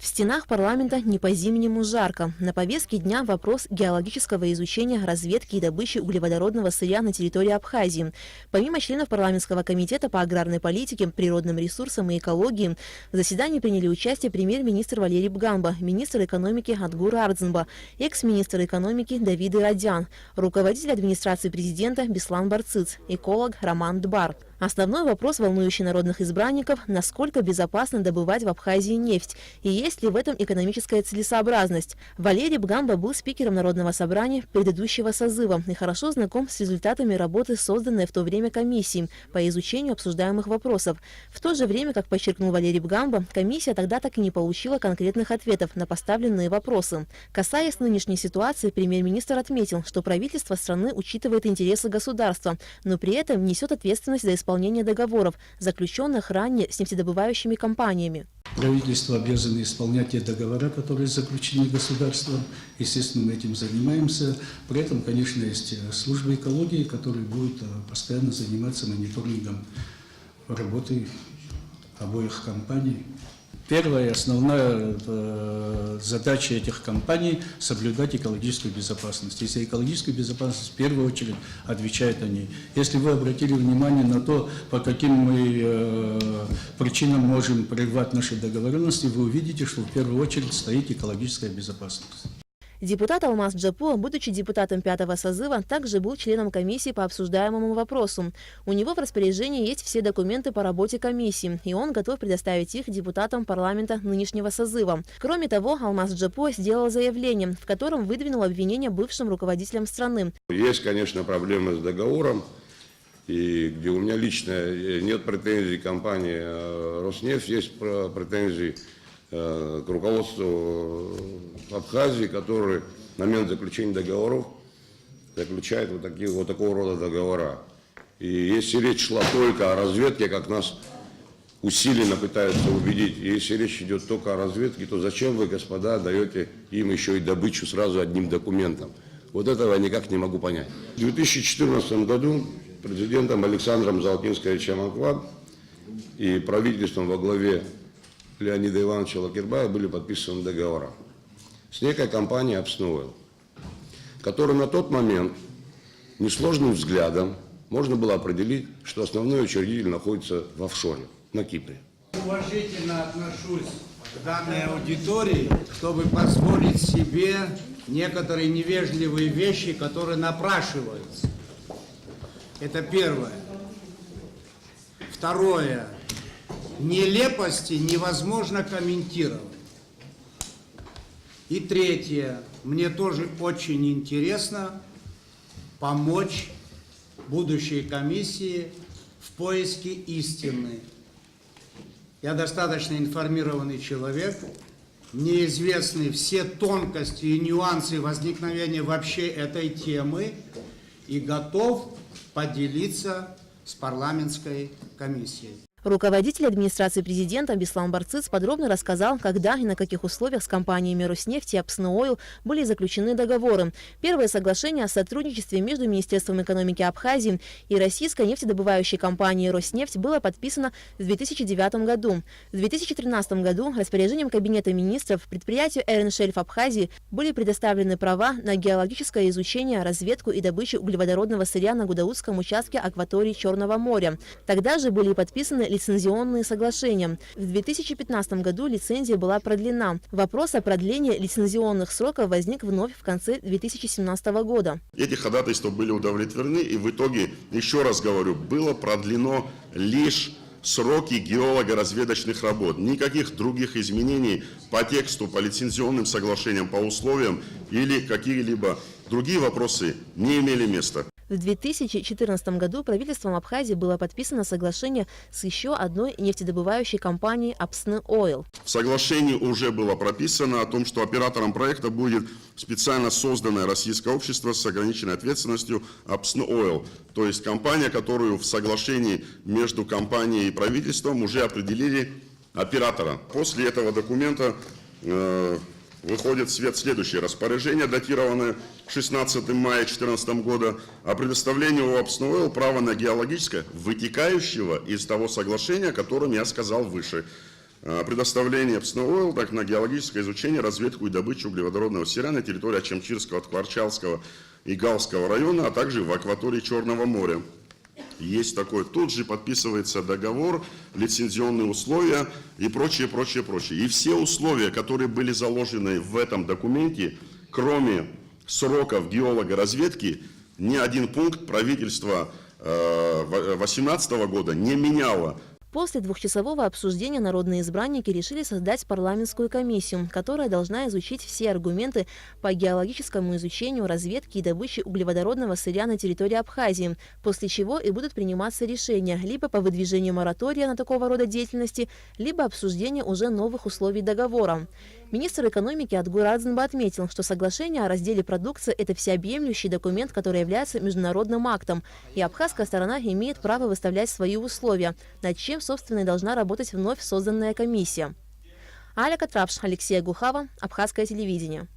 В стенах парламента не по-зимнему жарко. На повестке дня вопрос геологического изучения, разведки и добычи углеводородного сырья на территории Абхазии. Помимо членов парламентского комитета по аграрной политике, природным ресурсам и экологии, в заседании приняли участие премьер-министр Валерий Бганба, министр экономики Адгур Ардзинба, экс-министр экономики Давид Ирадян, руководитель администрации президента Беслан Барцыц, эколог Роман Дбар. Основной вопрос, волнующий народных избранников, насколько безопасно добывать в Абхазии нефть и есть ли в этом экономическая целесообразность. Валерий Бганба был спикером Народного собрания предыдущего созыва и хорошо знаком с результатами работы, созданной в то время комиссии по изучению обсуждаемых вопросов. В то же время, как подчеркнул Валерий Бганба, комиссия тогда так и не получила конкретных ответов на поставленные вопросы. Касаясь нынешней ситуации, премьер-министр отметил, что правительство страны учитывает интересы государства, но при этом несет ответственность за исполнение договоров, заключенных ранее с нефтедобывающими компаниями. Правительство обязано исполнять те договора, которые заключены государством. Естественно, мы этим занимаемся. При этом, конечно, есть служба экологии, которая будет постоянно заниматься мониторингом работы обоих компаний. Первая и основная задача этих компаний – соблюдать экологическую безопасность. И за экологическую безопасность в первую очередь отвечают они. Если вы обратили внимание на то, по каким мы причинам можем прервать наши договоренности, вы увидите, что в первую очередь стоит экологическая безопасность. Депутат Алмаз Джапуа, будучи депутатом 5-го созыва, также был членом комиссии по обсуждаемому вопросу. У него в распоряжении есть все документы по работе комиссии, и он готов предоставить их депутатам парламента нынешнего созыва. Кроме того, Алмаз Джапуа сделал заявление, в котором выдвинул обвинения бывшим руководителям страны. Есть, конечно, проблемы с договором, и где у меня лично нет претензий к компании «Роснефть», есть претензии к руководству Абхазии, который на момент заключения договоров заключает вот такого рода договора. И если речь шла только о разведке, как нас усиленно пытаются убедить, и если речь идет только о разведке, то зачем вы, господа, даете им еще и добычу сразу одним документом? Вот этого я никак не могу понять. В 2014 году президентом Александром Золотинским Аквад и правительством во главе Леонида Ивановича Лакербая были подписаны договора с некой компанией «Апснойл», которая на тот момент несложным взглядом можно было определить, что основной учредитель находится в офшоре на Кипре. Уважительно отношусь к данной аудитории, чтобы позволить себе некоторые невежливые вещи, которые напрашиваются. Это первое. Второе. Нелепости невозможно комментировать. И третье. Мне тоже очень интересно помочь будущей комиссии в поиске истины. Я достаточно информированный человек, мне известны все тонкости и нюансы возникновения вообще этой темы и готов поделиться с парламентской комиссией. Руководитель администрации президента Беслан Барцыц подробно рассказал, когда и на каких условиях с компаниями «Роснефть» и «Апснойл» были заключены договоры. Первое соглашение о сотрудничестве между Министерством экономики Абхазии и российской нефтедобывающей компанией «Роснефть» было подписано в 2009 году. В 2013 году распоряжением Кабинета министров предприятию «Эреншельф» Абхазии были предоставлены права на геологическое изучение, разведку и добычу углеводородного сырья на Гудаутском участке акватории Черного моря. Тогда же были подписаны лицензионные соглашения. В 2015 году лицензия была продлена. Вопрос о продлении лицензионных сроков возник вновь в конце 2017 года. Эти ходатайства были удовлетворены, и в итоге, еще раз говорю, было продлено лишь сроки геолого-разведочных работ. Никаких других изменений по тексту, по лицензионным соглашениям, по условиям или какие-либо другие вопросы не имели места. В 2014 году правительством Абхазии было подписано соглашение с еще одной нефтедобывающей компанией «Апснойл». В соглашении уже было прописано о том, что оператором проекта будет специально созданное российское общество с ограниченной ответственностью «Апснойл», то есть компания, которую в соглашении между компанией и правительством уже определили оператора. После этого документа выходит в свет следующее распоряжение, датированное 16 мая 2014 года, о предоставлении у «Апснойл» права на геологическое, вытекающего из того соглашения, о котором я сказал выше. предоставление ПСНО-ОИЛ так на геологическое изучение, разведку и добычу углеводородного сырья на территории Ачамчирского, Тхварчалского и Галского района, а также в акватории Черного моря. Есть такой. Тут же подписывается договор, лицензионные условия и прочее, прочее, прочее. И все условия, которые были заложены в этом документе, кроме сроков геологоразведки, ни один пункт правительства 2018 года не меняло. После двухчасового обсуждения народные избранники решили создать парламентскую комиссию, которая должна изучить все аргументы по геологическому изучению, разведке и добыче углеводородного сырья на территории Абхазии, после чего и будут приниматься решения либо по выдвижению моратория на такого рода деятельности, либо обсуждение уже новых условий договора. Министр экономики Адгур Радзинба отметил, что соглашение о разделе продукции – это всеобъемлющий документ, который является международным актом, и абхазская сторона имеет право выставлять свои условия, над чем, собственно, и должна работать вновь созданная комиссия. Аля Катрапш, Алексей Гухава, Абхазское телевидение.